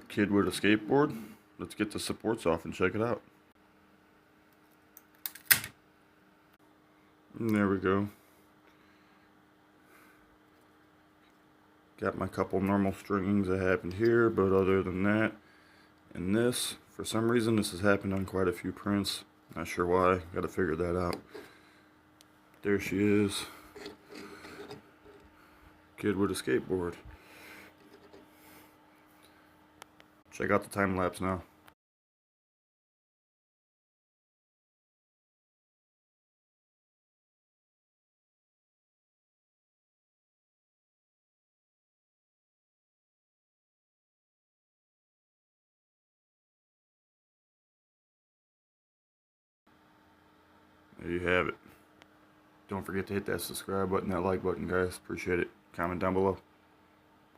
A kid with a skateboard. Let's get the supports off and check it out. And there we go. Got my couple normal stringings that happened here, but other than that, and this, for some reason this has happened on quite a few prints. Not sure why, gotta figure that out. There she is. Kid with a skateboard. Check out the time lapse now. There you have it. Don't forget to hit that subscribe button, that like button, guys. Appreciate it. Comment down below.